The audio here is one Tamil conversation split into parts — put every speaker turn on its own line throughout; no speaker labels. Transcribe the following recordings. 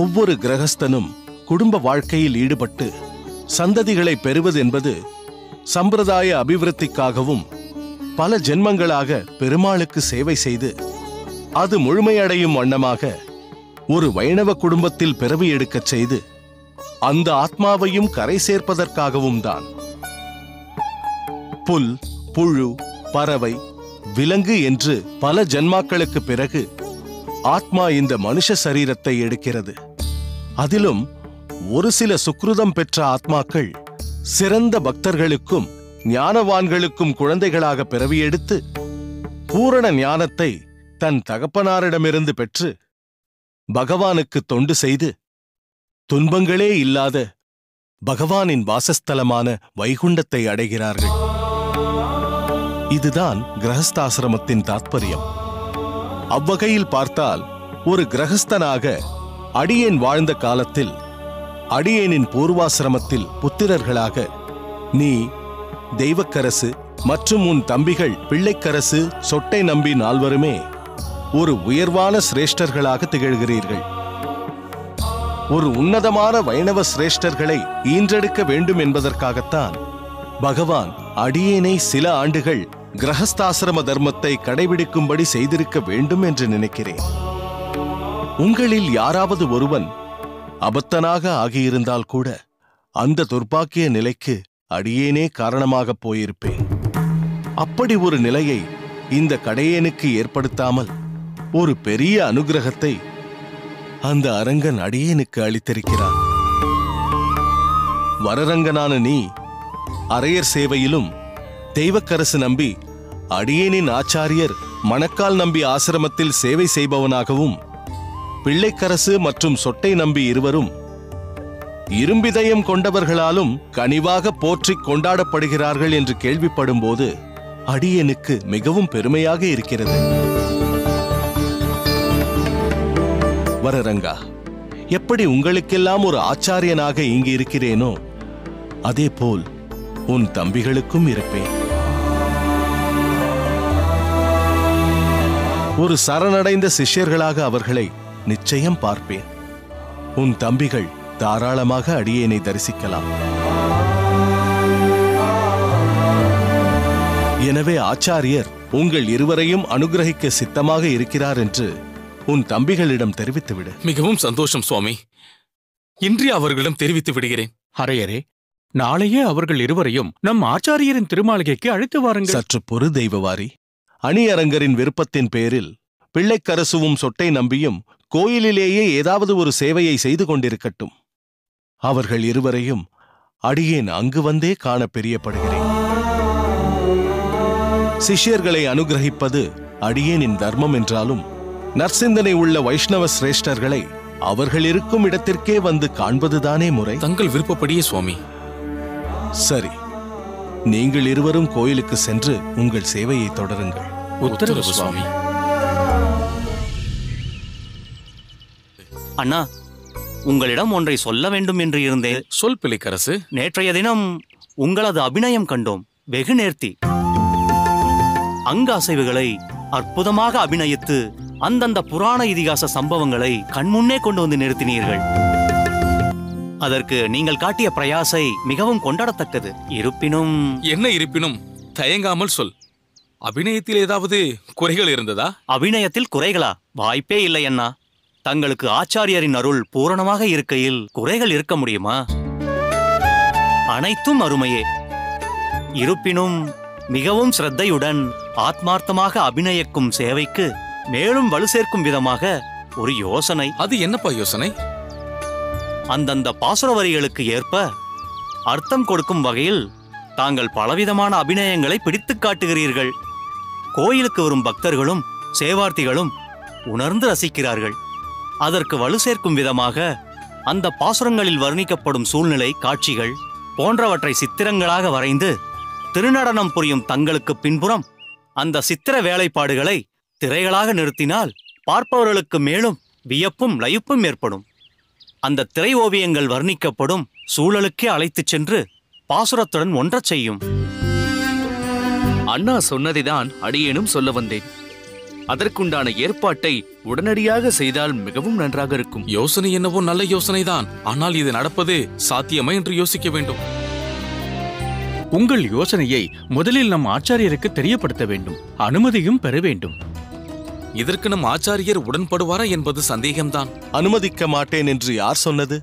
ஒவ்வொரு கிரகஸ்தனும் குடும்ப வாழ்க்கையில் ஈடுபட்டு சந்ததிகளை பெறுவதென்பது சம்பிரதாய அபிவிருத்திக்காகவும் பல ஜென்மங்களாக பெருமாளுக்கு சேவை செய்து அது முழுமையடையும் வண்ணமாக ஒரு வைணவ குடும்பத்தில் பிறவி எடுக்கச் செய்து அந்த ஆத்மாவையும் கரை சேர்ப்பதற்காகவும் தான். புல், புழு, பறவை, விலங்கு என்று பல ஜன்மாக்களுக்கு பிறகு ஆத்மா இந்த மனுஷ சரீரத்தை எடுக்கிறது. அதிலும் ஒரு சில சுக்ருதம் பெற்ற ஆத்மாக்கள் சிறந்த பக்தர்களுக்கும் ஞானவான்களுக்கும் குழந்தைகளாக பிறவியெடுத்து பூரண ஞானத்தை தன் தகப்பனாரிடமிருந்து பெற்று பகவானுக்கு தொண்டு செய்து துன்பங்களே இல்லாத பகவானின் வாசஸ்தலமான வைகுண்டத்தை அடைகிறார்கள். இதுதான் கிரகஸ்தாசிரமத்தின் தாத்பரியம். அவ்வகையில் பார்த்தால் ஒரு கிரகஸ்தனாக அடியேன் வாழ்ந்த காலத்தில் அடியேனின் பூர்வாசிரமத்தில் புத்திரர்களாக நீ, தெய்வக்கரசு மற்றும் உன் தம்பிகள் பிள்ளைக்கரசு, சொட்டை நம்பி நால்வருமே ஒரு உயர்வான சிரேஷ்டர்களாக திகழ்கிறீர்கள். ஒரு உன்னதமான வைணவ சிரேஷ்டர்களை ஈன்றெடுக்க வேண்டும் என்பதற்காகத்தான் பகவான் அடியேனை சில ஆண்டுகள் கிரகஸ்தாசிரம தர்மத்தை கடைபிடிக்கும்படி செய்திருக்க வேண்டும் என்று நினைக்கிறேன். உங்களில் யாராவது ஒருவன் அபத்தனாக ஆகியிருந்தால் கூட அந்த துர்பாக்கிய நிலைக்கு அடியேனே காரணமாக போயிருப்பேன். அப்படி ஒரு நிலையை இந்த கடையேனுக்கு ஏற்படுத்தாமல் ஒரு பெரிய அனுகிரகத்தை அந்த அரங்கன் அடியேனுக்கு அளித்திருக்கிறான். வரரங்கனான நீ அரையர் சேவையிலும், தெய்வக்கரசு நம்பி அடியேனின் ஆச்சாரியர் மணக்கால் நம்பி ஆசிரமத்தில் சேவை செய்பவனாகவும், பிள்ளைக்கரசு மற்றும் சொட்டை நம்பி இருவரும் இரும்பிதயம் கொண்டவர்களாலும் கனிவாக போற்றிக் கொண்டாடப்படுகிறார்கள் என்று கேள்விப்படும்போது அடியேனுக்கு மிகவும் பெருமையாக இருக்கிறது. வரரங்கா, எப்படி உங்களுக்கெல்லாம் ஒரு ஆச்சாரியனாக இங்கு இருக்கிறேனோ அதே போல் உன் தம்பிகளுக்கும் இருப்பேன். ஒரு சரணடைந்த சிஷ்யர்களாக அவர்களை நிச்சயம் பார்ப்பேன். உன் தம்பிகள் தாராளமாக அடியேனை தரிசிக்கலாம். எனவே ஆச்சாரியர் உங்கள் இருவரையும் அனுகிரகிக்க சித்தமாக இருக்கிறார் என்று உன் தம்பிகளிடம் தெரிவித்துவிடு.
மிகவும் சந்தோஷம் சுவாமி. இன்றே அவர்களிடம் தெரிவித்து விடுகிறேன்.
அரையரே, நாளையே அவர்கள் இருவரையும் நம் ஆச்சாரியரின் திருமாளிகைக்கு அழைத்து வாருங்கள்.
சற்று பொறு தெய்வவாரி. அணியரங்கரின் விருப்பத்தின் பேரில் பிள்ளைக்கரசுவும் சொட்டை நம்பியும் கோயிலிலேயே ஏதாவது ஒரு சேவையை செய்து கொண்டிருக்கட்டும். அவர்கள் இருவரையும் அடியேன் அங்கு வந்தே காண பிரியப்படுகிறேன். சிஷ்யர்களை அனுகிரகிப்பது அடியேனின் தர்மம் என்றாலும் நற்சிந்தனை உள்ள வைஷ்ணவ சிரேஷ்டர்களை அவர்கள் இருக்கும் இடத்திற்கே வந்து காண்பதுதானே முறை.
தங்கள் விருப்பப்படியே சுவாமி.
சரி, நீங்கள் இருவரும் கோயிலுக்கு சென்று உங்கள் சேவையை தொடருங்கள்.
உத்தரவு சுவாமி.
அண்ணா, உங்களிடம் ஒன்றை சொல்ல வேண்டும் என்று இருந்தேன்.
சொல் பிள்ளைக்கரசு.
நேற்றைய தினம் உங்களது அபிநயம் கண்டோம். வெகு நேர்த்தி. அங்காசைவுகளை அற்புதமாக அபிநயித்து அந்தந்த புராண இதிகாச சம்பவங்களை கண்முன்னே கொண்டு வந்து நிறுத்தினீர்கள். அதற்கு நீங்கள் காட்டிய பிரயாசை மிகவும் கொண்டாடத்தக்கது. இருப்பினும்
என்ன இருப்பினும் தயங்காமல் சொல். அபிநயத்தில் ஏதாவது குறைகள் இருந்ததா?
அபிநயத்தில் குறைகளா? வாய்ப்பே இல்லை அண்ணா. தங்களுக்கு ஆச்சாரியரின் அருள் பூரணமாக இருக்கையில் குறைகள் இருக்க முடியுமா? அனைத்தும் அருமையே. இருப்பினும் மிகவும் சிரத்தையுடன் ஆத்மார்த்தமாக அபிநயிக்கும் சேவைக்கு மேலும் வலு சேர்க்கும் விதமாக ஒரு யோசனை.
அது என்னப்பா யோசனை?
அந்தந்த பாசுர வரிகளுக்கு ஏற்ப அர்த்தம் கொடுக்கும் வகையில் தாங்கள் பலவிதமான அபிநயங்களை பிடித்துக் காட்டுகிறீர்கள். கோயிலுக்கு வரும் பக்தர்களும் சேவார்த்திகளும் உணர்ந்து ரசிக்கிறார்கள். அதற்கு வலு சேர்க்கும் விதமாக அந்த பாசுரங்களில் வர்ணிக்கப்படும் சூழ்நிலை காட்சிகள் போன்றவற்றை சித்திரங்களாக வரைந்து திருநடனம் புரியும் தங்களுக்கு பின்புறம் அந்த சித்திர வேலைப்பாடுகளை திரைகளாக நிறுத்தினால் பார்ப்பவர்களுக்கு மேலும் வியப்பும் லயிப்பும் ஏற்படும். அந்த திரை ஓவியங்கள் வர்ணிக்கப்படும் சூழலுக்கே அழைத்துச் சென்று பாசுரத்துடன் ஒன்றச் செய்யும்.
அண்ணா சொன்னதைதான் அடியேனும் சொல்ல வந்தேன். அதற்குண்டான ஏற்பாட்டை உடனடியாக செய்தால் மிகவும் நன்றாக இருக்கும்.
யோசனை என்னவோ நல்ல யோசனைதான். ஆனால் இது நடப்பது சாத்தியமா என்று யோசிக்க வேண்டும்.
உங்கள் யோசனையை முதலில் நம் ஆச்சாரியருக்கு தெரியப்படுத்த வேண்டும். அனுமதியும் பெற வேண்டும்.
இதற்கு நம் ஆச்சாரியர் உடன்படுவாரா என்பது சந்தேகம்தான்.
அனுமதிக்க மாட்டேன் என்று யார் சொன்னது?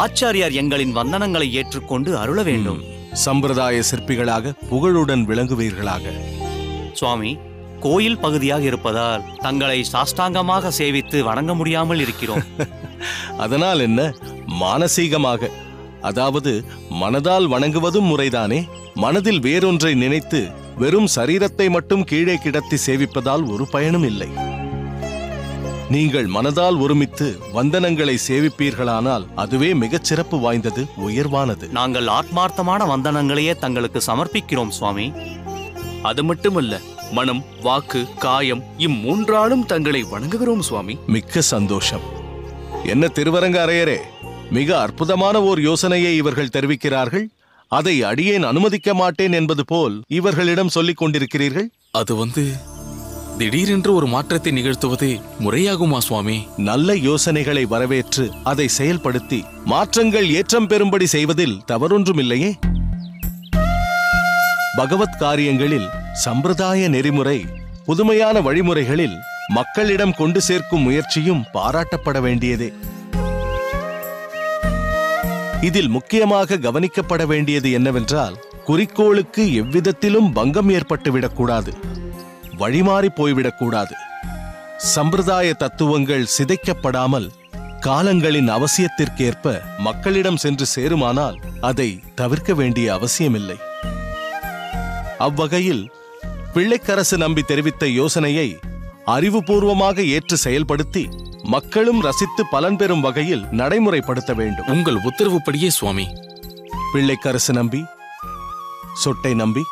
ஆச்சாரியார் எங்களின் வந்தனங்களை ஏற்றுக்கொண்டு அருள வேண்டும்.
சம்பிரதாய சிற்பிகளாக புகழுடன் விளங்குவீர்களாக.
சுவாமி, கோயில் பகுதியாக இருப்பதால் தங்களை சாஷ்டாங்கமாக சேவித்து வணங்க முடியாமல் இருக்கிறோம்.
அதனால் என்ன, மானசீகமாக, அதாவது மனதால் வணங்குவதும் முறைதானே. மனதில் வேறொன்றை நினைத்து வெறும் சரீரத்தை மட்டும் கீழே கிடத்தி சேவிப்பதால் ஒரு பயனும் இல்லை. நீங்கள் மனதால் ஒருமித்து வந்தனங்களை சேவிப்பீர்களானால் அதுவே மிகச் சிறப்பு வாய்ந்தது, உயர்வானது.
நாங்கள் ஆத்மார்த்தமான வந்தனங்களையே தங்களுக்கு சமர்ப்பிக்கிறோம் சுவாமி.
அது மட்டுமல்ல, மனம், வாக்கு, காயம் இம்மூன்றாலும் தங்களை வணங்குகிறோம் சுவாமி.
மிக்க சந்தோஷம். என்ன திருவரங்க அரையரே, மிக அற்புதமான ஓர் யோசனையை இவர்கள் தெரிவிக்கிறார்கள். அதை அடியேன் அனுமதிக்க மாட்டேன் என்பது போல் இவர்களிடம் சொல்லிக் கொண்டிருக்கிறீர்கள்.
அது திடீரென்று ஒரு மாற்றத்தை நிகழ்த்துவது முறையாகுமா சுவாமி?
நல்ல யோசனைகளை வரவேற்று அதை செயல்படுத்தி மாற்றங்கள் ஏற்றம் பெறும்படி செய்வதில் தவறொன்றுமில்லையே. பகவத் காரியங்களில் சம்பிரதாய நெறிமுறை, புதுமையான வழிமுறைகளில் மக்களிடம் கொண்டு சேர்க்கும் முயற்சியும் பாராட்டப்பட வேண்டியதே. இதில் முக்கியமாக கவனிக்கப்பட வேண்டியது என்னவென்றால், குறிக்கோளுக்கு எவ்விதத்திலும் பங்கம் ஏற்பட்டுவிடக்கூடாது, வழிமாறி போய்விடக்கூடாது. சம்பிரதாய தத்துவங்கள் சிதைக்கப்படாமல் காலங்களின் அவசியத்திற்கேற்ப மக்களிடம் சென்று சேருமானால் அதை தவிர்க்க வேண்டிய அவசியமில்லை. அவ்வகையில் பிள்ளைக்கரசு நம்பி தெரிவித்த யோசனையை அறிவுபூர்வமாக ஏற்று செயல்படுத்தி மக்களும் ரசித்து பலன் பெறும் வகையில் நடைமுறைப்படுத்த வேண்டும்.
உங்கள் உத்தரவுப்படியே சுவாமி.
பிள்ளைக்கரசு நம்பி, சொட்டை நம்பி,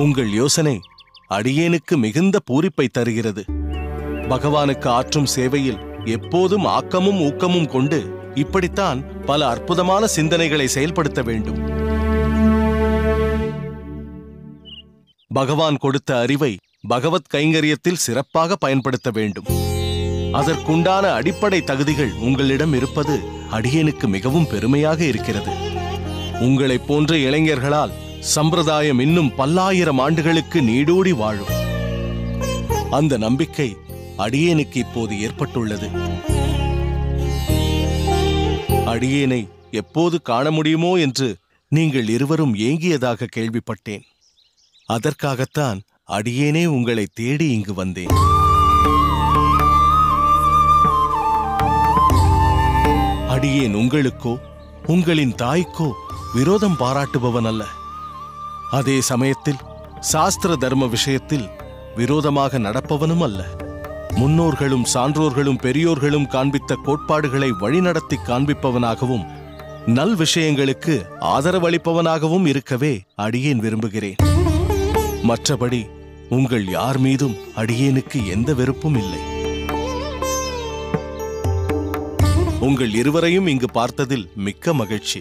உங்கள் யோசனை அடியேனுக்கு மிகுந்த பூரிப்பை தருகிறது. பகவானுக்கு ஆற்றும் சேவையில் எப்போதும் ஆக்கமும் ஊக்கமும் கொண்டு இப்படித்தான் பல அற்புதமான சிந்தனைகளை செயல்படுத்த வேண்டும். பகவான் கொடுத்த அறிவை பகவத் கைங்கரியத்தில் சிறப்பாக பயன்படுத்த வேண்டும். அதற்குண்டான அடிப்படை தகுதிகள் உங்களிடம் இருப்பது அடியேனுக்கு மிகவும் பெருமையாக இருக்கிறது. உங்களைப் போன்ற இளைஞர்களால் சம்பிரதாயம் இன்னும் பல்லாயிரம் ஆண்டுகளுக்கு நீடூடி வாழும். அந்த நம்பிக்கை அடியேனுக்கு இப்போது ஏற்பட்டுள்ளது. அடியேனை எப்போது காண முடியுமோ என்று நீங்கள் இருவரும் ஏங்கியதாக கேள்விப்பட்டேன். அதற்காகத்தான் அடியேனே உங்களை தேடி இங்கு வந்தேன். அடியேன் உங்களுக்கோ உங்களின் தாய்க்கோ விரோதம் பாராட்டுபவன் அல்ல. அதே சமயத்தில் சாஸ்திர தர்ம விஷயத்தில் விரோதமாக நடப்பவனும் அல்ல. முன்னோர்களும் சான்றோர்களும் பெரியோர்களும் காண்பித்த கோட்பாடுகளை வழிநடத்தி காண்பிப்பவனாகவும் நல் விஷயங்களுக்கு ஆதரவளிப்பவனாகவும் இருக்கவே அடியேன் விரும்புகிறேன். மற்றபடி உங்கள் யார் மீதும் அடியேனுக்கு எந்த வெறுப்பும் இல்லை. உங்கள் இருவரையும் இங்கு பார்த்ததில் மிக்க மகிழ்ச்சி.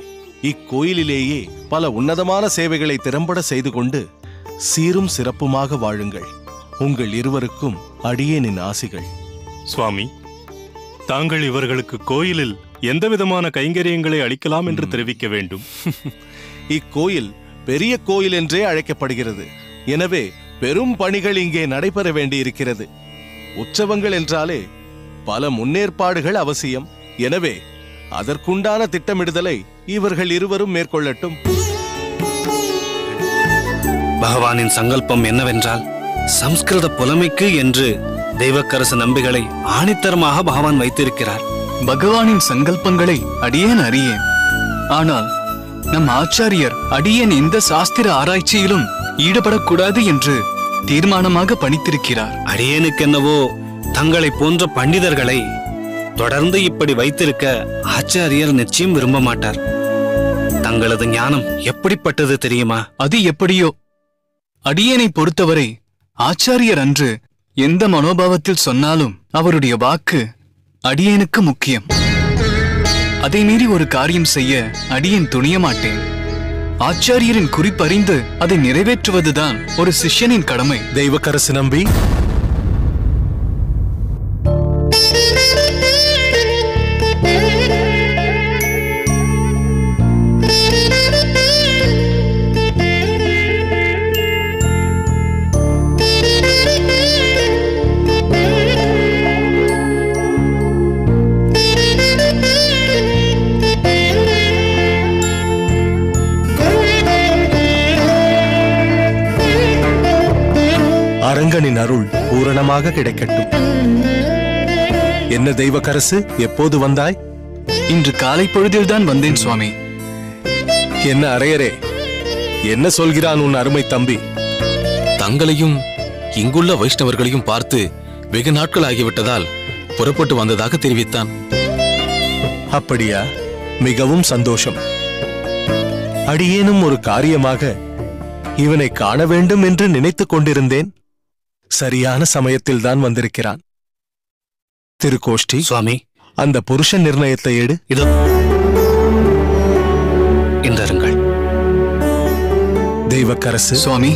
இக்கோயிலிலேயே பல உன்னதமான சேவைகளை திறம்பட செய்து கொண்டு சீரும் சிறப்புமாக வாழுங்கள். உங்கள் இருவருக்கும் அடியேனின் ஆசிகள்.
சுவாமி, தாங்கள் இவர்களுக்கு கோயிலில் எந்தவிதமான கைங்கரியங்களை அளிக்கலாம் என்று தெரிவிக்க வேண்டும்.
இக்கோயில் பெரிய கோயில் என்றே அழைக்கப்படுகிறது. எனவே பெரும் பணிகள் இங்கே நடைபெற வேண்டியிருக்கிறது. உற்சவங்கள் என்றாலே பல முன்னேற்பாடுகள் அவசியம். எனவே அதற்குண்டான திட்டமிடுதலை இவர்கள் இருவரும் மேற்கொள்ளட்டும்.
பகவானின் சங்கல்பம் என்னவென்றால், சம்ஸ்கிருத புலமைக்கு என்று தெய்வக்கரசு நம்பிகளை ஆணித்தரமாக பகவான் வைத்திருக்கிறார்.
பகவானின் சங்கல்பங்களை அடியேன் அறியேன். ஆனால் நம் ஆச்சாரியர் அடியேன் எந்த சாஸ்திர ஆராய்ச்சியிலும் ஈடுபடக்கூடாது என்று தீர்மானமாக பணித்திருக்கிறார்.
அடியேனுக்கென்னவோ தங்களை போன்ற பண்டிதர்களை தொடர்ந்து இப்படி வைத்திருக்க ஆச்சாரியர் நிச்சயம் விரும்ப மாட்டார். தங்களது ஞானம் எப்படிப்பட்டது தெரியுமா?
அது எப்படியோ, அடியேனை பொறுத்தவரை ஆச்சாரியர் அன்று எந்த மனோபாவத்தில் சொன்னாலும் அவருடைய வாக்கு அடியேனுக்கு முக்கியம். அதை மீறி ஒரு காரியம் செய்ய அடியேன் துணிய மாட்டேன். ஆச்சாரியரின் குறிப்பறிந்து அதை நிறைவேற்றுவதுதான் ஒரு சிஷ்யனின் கடமை.
தெய்வக்கரசு நம்பி, அரங்கனின் அருள் பூரணமாக கிடைக்கட்டும். என்ன தெய்வக்கரசு, எப்போது வந்தாய்?
இன்று காலை பொழுதில்தான் வந்தேன் சுவாமி.
என்ன அரையரே, என்ன சொல்கிறான் உன் அருமை தம்பி?
தங்களையும் இங்குள்ள வைஷ்ணவர்களையும் பார்த்து வெகு நாட்கள் ஆகிவிட்டதால் புறப்பட்டு வந்ததாக தெரிவித்தான்.
அப்படியா? மிகவும் சந்தோஷம். அடியேனும் ஒரு காரியமாக இவனை காண வேண்டும் என்று நினைத்துக் கொண்டிருந்தேன். சரியான சமயத்தில் தான் வந்திருக்கிறான். திருக்கோஷ்டி
சுவாமி,
அந்த புருஷ நிர்ணயத்தை எடு.
இதோ இந்தருங்கள்.
தெய்வக்கரசு
சுவாமி,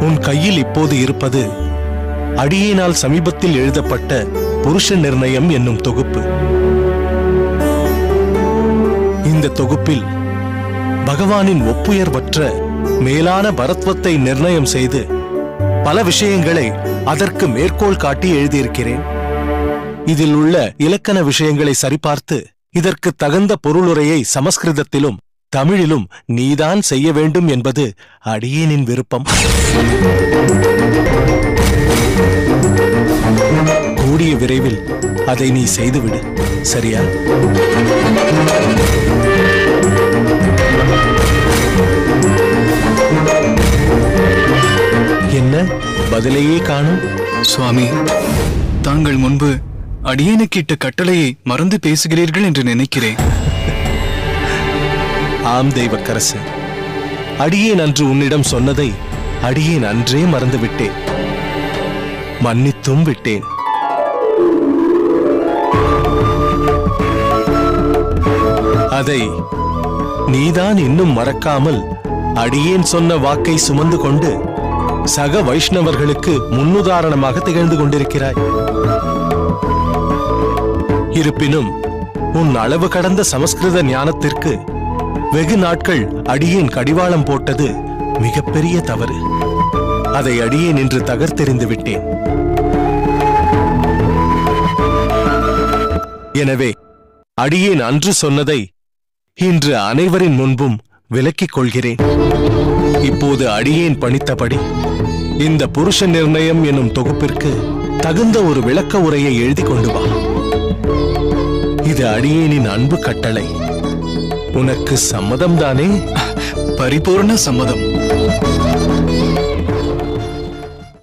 உன் கையில் இப்போது இருப்பது அடியேனால் சமீபத்தில் எழுதப்பட்ட புருஷ நிர்ணயம் என்னும் தொகுப்பு. இந்த தொகுப்பில் பகவானின் ஒப்புயர்வற்ற மேலான பரத்வத்தை நிர்ணயம் செய்து பல விஷயங்களை அதற்கு மேற்கோள் காட்டி எழுதியிருக்கிறேன். இதில் உள்ள இலக்கண விஷயங்களை சரிபார்த்து இதற்கு தகுந்த பொருளுரையை சமஸ்கிருதத்திலும் தமிழிலும் நீதான் செய்ய வேண்டும் என்பது அடியேனின் விருப்பம். கூடிய விரைவில் அதை நீ செய்துவிடு, சரியா? என்ன பதிலையே காணும்?
சுவாமி, தாங்கள் முன்பு அடியேனுக்கு இட்ட கட்டளையை மறந்து பேசுகிறீர்கள் என்று நினைக்கிறேன்.
ஆம் தெய்வக்கரசு, அடியேன் அன்று உன்னிடம் சொன்னதை அடியேன் அன்றே மறந்துவிட்டேன். மன்னித்தும் விட்டேன். அதை நீதான் இன்னும் மறக்காமல் அடியேன் சொன்ன வாக்கை சுமந்து கொண்டு சக வைஷ்ணவர்களுக்கு முன்னுதாரணமாக திகழ்ந்து கொண்டிருக்கிறாய். இருப்பினும் உன் அளவு கடந்த சமஸ்கிருத ஞானத்திற்கு வெகு நாட்கள் அடியேன் கடிவாளம் போட்டது மிகப்பெரிய தவறு. அதை அடியேன் இன்று தகர்த்தெறிந்து விட்டேன். எனவே அடியேன் அன்று சொன்னதை இன்று அனைவரின் முன்பும் விலக்கிக் கொள்கிறேன். இப்போது அடியேன் பணித்தபடி இந்த புருஷ நிர்ணயம் என்னும் தொகுப்பிற்கு தகுந்த ஒரு விளக்க உரையை எழுதி கொண்டு வா. இது அடியேனின் அன்பு கட்டளை. உனக்கு சம்மதம்தானே?
பரிபூர்ண சம்மதம்.